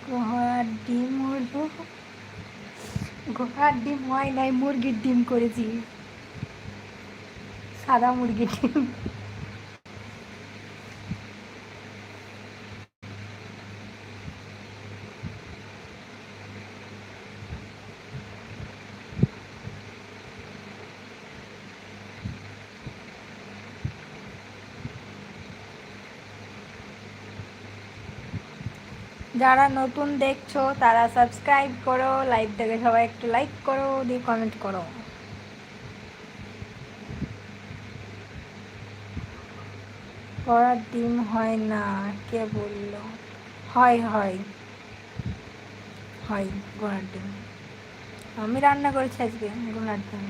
ঘোড়ার ডিম হলো, ঘোড়ার ডিম হয় নাই, মুরগির ডিম করেছি, সাদা মুরগির ডিম। যারা নতুন দেখছো তারা সাবস্ক্রাইব করো, লাইভটাকে সবাই একটু লাইক করো, দিয়ে কমেন্ট করো। ঘোড়ার ডিম হয় না, কে বললো? হয় হয় হয় ঘোড়ার ডিম, আমি রান্না করেছি আজকে ঘোড়ার ডিম।